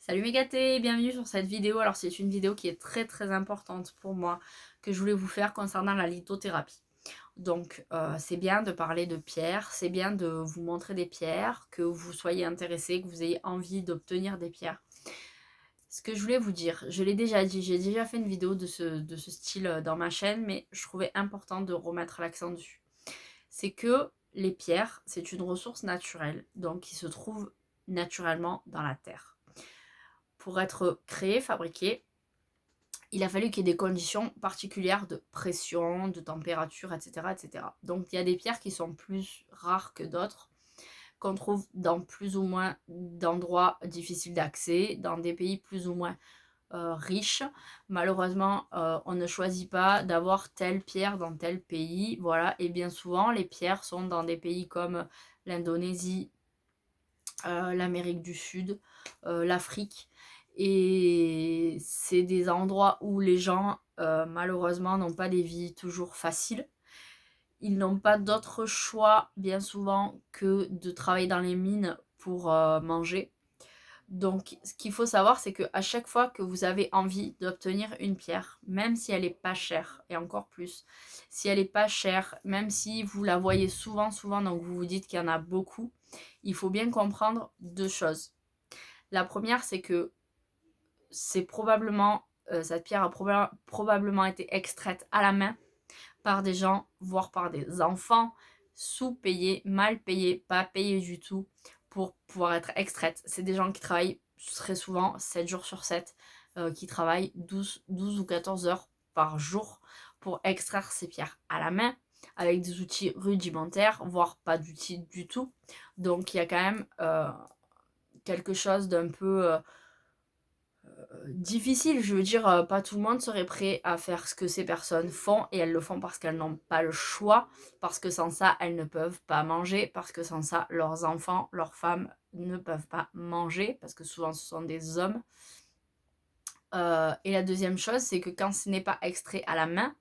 Salut mes gâtés, bienvenue sur cette vidéo. Alors c'est une vidéo qui est très importante pour moi, que je voulais vous faire concernant la lithothérapie. Donc c'est bien de parler de pierres, c'est bien de vous montrer des pierres, que vous soyez intéressé, que vous ayez envie d'obtenir des pierres. Ce que je voulais vous dire, je l'ai déjà dit, j'ai déjà fait une vidéo de ce style dans ma chaîne, mais je trouvais important de remettre l'accent dessus. C'est que les pierres, c'est une ressource naturelle, donc qui se trouve naturellement dans la terre. Pour être créé, fabriqué, il a fallu qu'il y ait des conditions particulières de pression, de température, etc., etc. Donc il y a des pierres qui sont plus rares que d'autres, qu'on trouve dans plus ou moins d'endroits difficiles d'accès, dans des pays plus ou moins riches. Malheureusement, on ne choisit pas d'avoir telle pierre dans tel pays. Voilà, et bien souvent, les pierres sont dans des pays comme l'Indonésie, l'Amérique du Sud, l'Afrique. Et c'est des endroits où les gens, malheureusement, n'ont pas des vies toujours faciles. Ils n'ont pas d'autre choix, bien souvent, que de travailler dans les mines pour manger. Donc, ce qu'il faut savoir, c'est qu'à chaque fois que vous avez envie d'obtenir une pierre, même si elle n'est pas chère, et encore plus, si elle n'est pas chère, même si vous la voyez souvent, donc vous vous dites qu'il y en a beaucoup, il faut bien comprendre deux choses. La première, c'est que c'est probablement, cette pierre a probablement été extraite à la main par des gens, voire par des enfants, sous-payés, mal payés, pas payés du tout, pour pouvoir être extraite. C'est des gens qui travaillent très souvent 7 jours sur 7, qui travaillent 12 ou 14 heures par jour pour extraire ces pierres à la main, avec des outils rudimentaires, voire pas d'outils du tout. Donc il y a quand même quelque chose d'un peu difficile. Je veux dire, pas tout le monde serait prêt à faire ce que ces personnes font, et elles le font parce qu'elles n'ont pas le choix, parce que sans ça, elles ne peuvent pas manger, parce que sans ça, leurs enfants, leurs femmes ne peuvent pas manger, parce que souvent ce sont des hommes. Et la deuxième chose, c'est que quand ce n'est pas extrait à la main,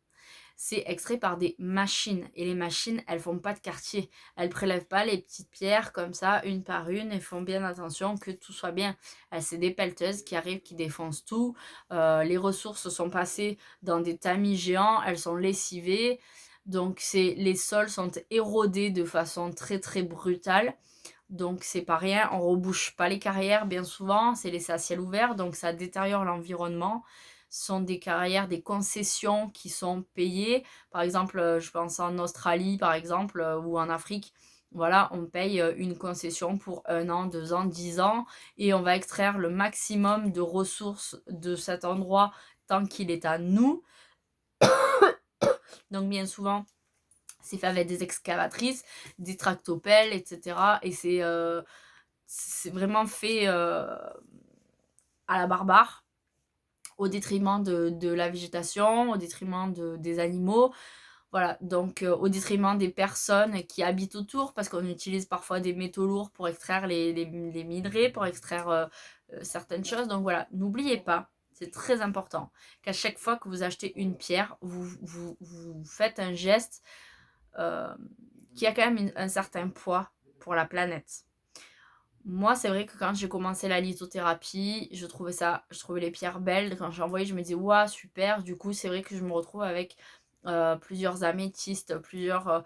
c'est extrait par des machines. Et les machines, elles font pas de quartier. Elles prélèvent pas les petites pierres comme ça, une par une, et font bien attention que tout soit bien. C'est des pelleteuses qui arrivent, qui défoncent tout. Les ressources sont passées dans des tamis géants, elles sont lessivées. Donc les sols sont érodés de façon très brutale. Donc c'est pas rien, on rebouche pas les carrières bien souvent, c'est laissé à ciel ouvert, donc ça détériore l'environnement. Ce sont des carrières, des concessions qui sont payées. Par exemple, je pense en Australie, par exemple, ou en Afrique. Voilà, on paye une concession pour 1 an, 2 ans, 10 ans, et on va extraire le maximum de ressources de cet endroit tant qu'il est à nous. Donc bien souvent, c'est fait avec des excavatrices, des tractopelles, etc. Et c'est vraiment fait à la barbare, au détriment de la végétation, au détriment des animaux. Voilà, donc au détriment des personnes qui habitent autour, parce qu'on utilise parfois des métaux lourds pour extraire les minerais, pour extraire certaines choses. Donc voilà, n'oubliez pas, c'est très important, qu'à chaque fois que vous achetez une pierre, vous faites un geste euh, qui a quand même un certain poids pour la planète. Moi, c'est vrai que quand j'ai commencé la lithothérapie, je trouvais les pierres belles. Quand j'en voyais, je me disais, waouh, super. Du coup, c'est vrai que je me retrouve avec plusieurs améthystes, plusieurs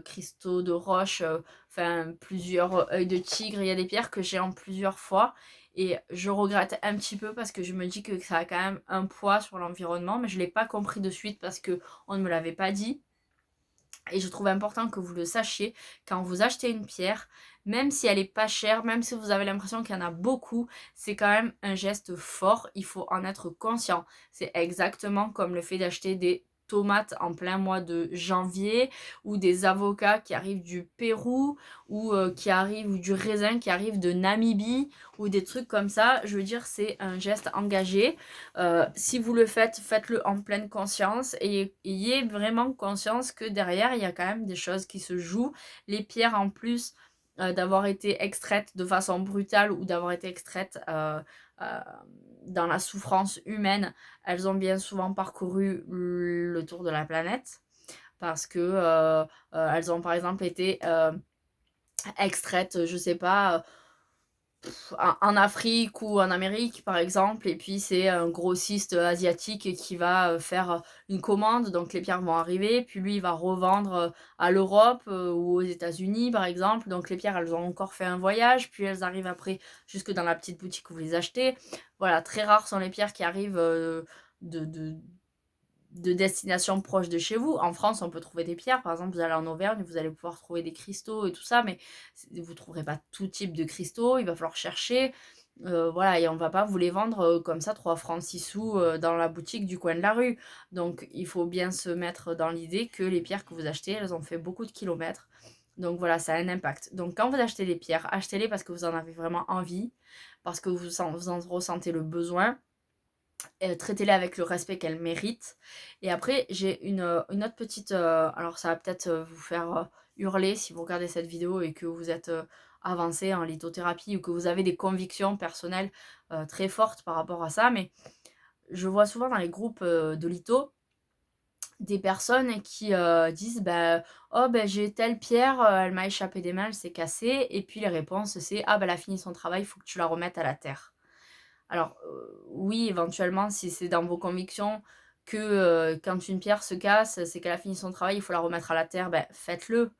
cristaux de roche, enfin, plusieurs œils de tigre. Il y a des pierres que j'ai en plusieurs fois. Et je regrette un petit peu parce que je me dis que ça a quand même un poids sur l'environnement, mais je ne l'ai pas compris de suite parce qu'on ne me l'avait pas dit. Et je trouve important que vous le sachiez, quand vous achetez une pierre, même si elle est pas chère, même si vous avez l'impression qu'il y en a beaucoup, c'est quand même un geste fort, il faut en être conscient. C'est exactement comme le fait d'acheter des tomates en plein mois de janvier, ou des avocats qui arrivent du Pérou, ou ou du raisin qui arrive de Namibie, ou des trucs comme ça. Je veux dire, c'est un geste engagé. Si vous le faites, faites-le en pleine conscience, et ayez vraiment conscience que derrière, il y a quand même des choses qui se jouent. Les pierres, en plus d'avoir été extraites de façon brutale, ou d'avoir été extraites euh, dans la souffrance humaine, elles ont bien souvent parcouru le tour de la planète, parce que elles ont par exemple été extraites, je sais pas, en Afrique ou en Amérique par exemple, et puis c'est un grossiste asiatique qui va faire une commande, donc les pierres vont arriver, puis lui il va revendre à l'Europe ou aux États-Unis par exemple, donc les pierres elles ont encore fait un voyage, puis elles arrivent après jusque dans la petite boutique où vous les achetez. Voilà, très rares sont les pierres qui arrivent de, de, de destinations proches de chez vous. En France, on peut trouver des pierres. Par exemple, vous allez en Auvergne, vous allez pouvoir trouver des cristaux et tout ça, mais vous ne trouverez pas tout type de cristaux. Il va falloir chercher. Voilà, et on va pas vous les vendre comme ça 3 francs 6 sous dans la boutique du coin de la rue. Donc il faut bien se mettre dans l'idée que les pierres que vous achetez, elles ont fait beaucoup de kilomètres. Donc voilà, ça a un impact. Donc quand vous achetez les pierres, achetez-les parce que vous en avez vraiment envie, parce que vous en ressentez le besoin. Traitez-les avec le respect qu'elles méritent. Et après, j'ai une autre petite... alors ça va peut-être vous faire hurler si vous regardez cette vidéo et que vous êtes avancé en lithothérapie ou que vous avez des convictions personnelles très fortes par rapport à ça. Mais je vois souvent dans les groupes de litho des personnes qui disent bah, oh ben j'ai telle pierre, elle m'a échappé des mains, elle s'est cassée. Et puis les réponses c'est ah ben elle a fini son travail, il faut que tu la remettes à la terre. Alors, oui, éventuellement, si c'est dans vos convictions que quand une pierre se casse, c'est qu'elle a fini son travail, il faut la remettre à la terre, ben, faites-le.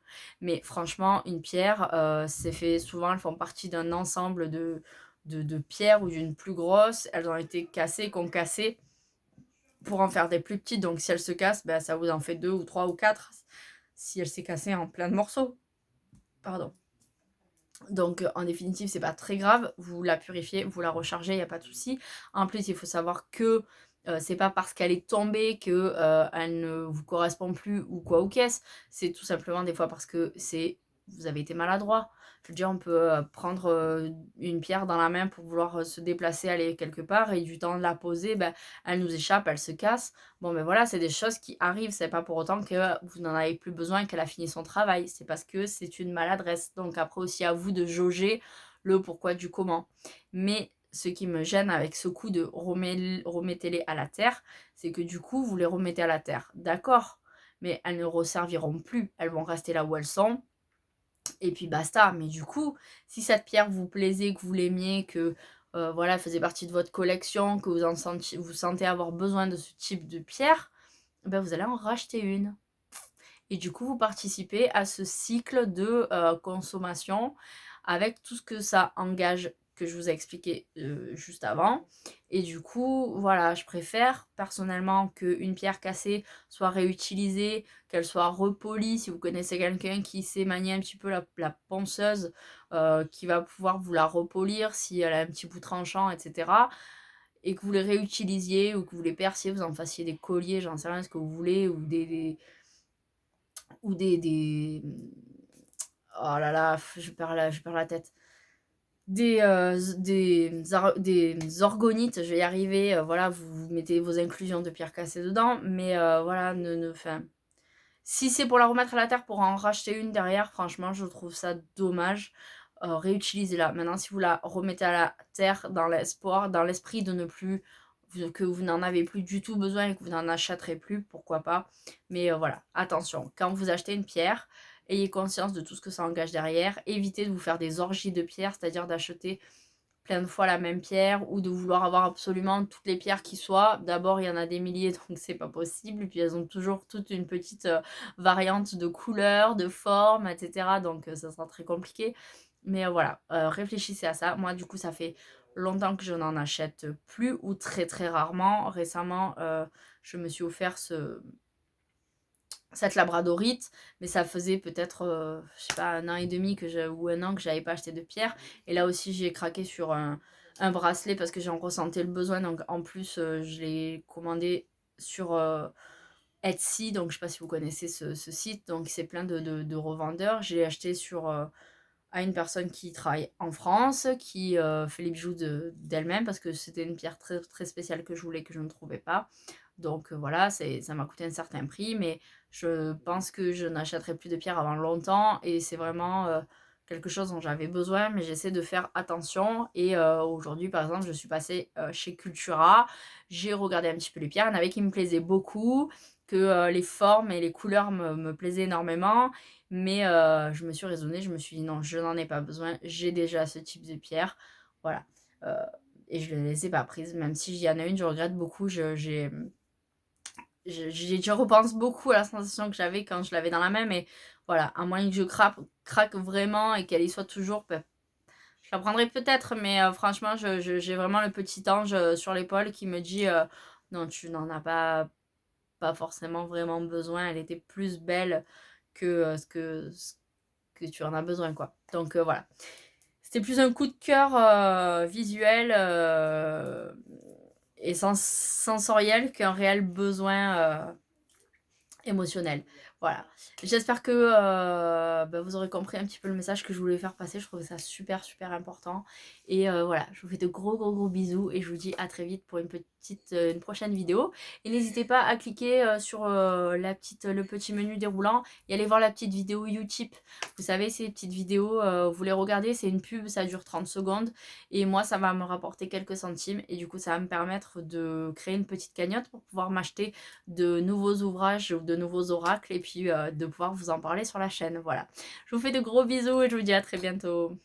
Mais franchement, une pierre, c'est fait souvent, elles font partie d'un ensemble de pierres ou d'une plus grosse. Elles ont été cassées, concassées pour en faire des plus petites. Donc, si elles se cassent, ben, ça vous en fait 2 ou 3 ou 4 si elle s'est cassée en plein de morceaux. Pardon. Donc en définitive, c'est pas très grave, vous la purifiez, vous la rechargez, il n'y a pas de souci. En plus, il faut savoir que c'est pas parce qu'elle est tombée que elle ne vous correspond plus ou quoi ou qu'est-ce. C'est tout simplement des fois parce que vous avez été maladroit. Je veux dire, on peut prendre une pierre dans la main pour vouloir se déplacer, aller quelque part, et du temps de la poser, ben, elle nous échappe, elle se casse. Bon, ben voilà, c'est des choses qui arrivent. C'est pas pour autant que vous n'en avez plus besoin et qu'elle a fini son travail. C'est parce que c'est une maladresse. Donc après aussi à vous de jauger le pourquoi du comment. Mais ce qui me gêne avec ce coup de remettez-les à la terre, c'est que du coup, vous les remettez à la terre. D'accord, mais elles ne resserviront plus. Elles vont rester là où elles sont. Et puis basta. Mais du coup, si cette pierre vous plaisait, que vous l'aimiez, que voilà, elle faisait partie de votre collection, que vous sentez avoir besoin de ce type de pierre, ben vous allez en racheter une. Et du coup, vous participez à ce cycle de consommation avec tout ce que ça engage que je vous ai expliqué juste avant. Et du coup, voilà, je préfère personnellement qu'une pierre cassée soit réutilisée, qu'elle soit repolie. Si vous connaissez quelqu'un qui sait manier un petit peu la ponceuse, qui va pouvoir vous la repolir si elle a un petit bout tranchant, etc. Et que vous les réutilisiez ou que vous les perciez, vous en fassiez des colliers, j'en sais rien ce que vous voulez, ou des oh là là, je perds la tête. Des orgonites, je vais y arriver. Voilà, vous mettez vos inclusions de pierres cassées dedans, mais voilà, enfin, si c'est pour la remettre à la terre pour en racheter une derrière, franchement, je trouve ça dommage. Réutilisez-la. Maintenant, si vous la remettez à la terre dans l'espoir, dans l'esprit de ne plus, que vous n'en avez plus du tout besoin et que vous n'en achèterez plus, pourquoi pas. Mais voilà, attention, quand vous achetez une pierre, ayez conscience de tout ce que ça engage derrière. Évitez de vous faire des orgies de pierres, c'est-à-dire d'acheter plein de fois la même pierre ou de vouloir avoir absolument toutes les pierres qui soient. D'abord, il y en a des milliers, donc c'est pas possible. Et puis elles ont toujours toute une petite variante de couleurs, de formes, etc. Donc ça sera très compliqué. Mais voilà, réfléchissez à ça. Moi, du coup, ça fait longtemps que je n'en achète plus ou très très rarement. Récemment, je me suis offert cette labradorite, mais ça faisait peut-être, je sais pas, un an et demi ou un an que j'avais pas acheté de pierre. Et là aussi, j'ai craqué sur un bracelet parce que j'en ressentais le besoin. Donc en plus, je l'ai commandé sur Etsy. Donc je sais pas si vous connaissez ce site. Donc c'est plein de revendeurs. J'ai acheté à une personne qui travaille en France, qui fait les bijoux d'elle-même parce que c'était une pierre très, très spéciale que je voulais, que je ne trouvais pas. Donc voilà, ça m'a coûté un certain prix, mais je pense que je n'achèterai plus de pierres avant longtemps et c'est vraiment quelque chose dont j'avais besoin, mais j'essaie de faire attention. Et aujourd'hui, par exemple, je suis passée chez Cultura, j'ai regardé un petit peu les pierres, il y en avait qui me plaisaient beaucoup, que les formes et les couleurs me plaisaient énormément. Mais je me suis raisonnée, je me suis dit: «Non, je n'en ai pas besoin, j'ai déjà ce type de pierre». Voilà, heu et je ne les ai pas prises, même s'il y en a une, je regrette beaucoup. Je repense beaucoup à la sensation que j'avais quand je l'avais dans la main, mais voilà, à moins que je craque vraiment et qu'elle y soit toujours, bah, je la prendrai peut-être, mais franchement, j'ai vraiment le petit ange sur l'épaule qui me dit non, tu n'en as pas forcément vraiment besoin. Elle était plus belle que ce que tu en as besoin, quoi. Donc voilà. C'était plus un coup de cœur visuel et sensoriel qu'un réel besoin émotionnel. Voilà. J'espère que bah, vous aurez compris un petit peu le message que je voulais faire passer. Je trouvais ça super super important. Et voilà, je vous fais de gros gros gros bisous et je vous dis à très vite pour une prochaine vidéo. Et n'hésitez pas à cliquer sur le petit menu déroulant et aller voir la petite vidéo Utip. Vous savez, ces petites vidéos, vous les regardez, c'est une pub, ça dure 30 secondes. Et moi, ça va me rapporter quelques centimes. Et du coup, ça va me permettre de créer une petite cagnotte pour pouvoir m'acheter de nouveaux ouvrages ou de nouveaux oracles et puis de pouvoir vous en parler sur la chaîne. Voilà. Je vous fais de gros bisous et je vous dis à très bientôt.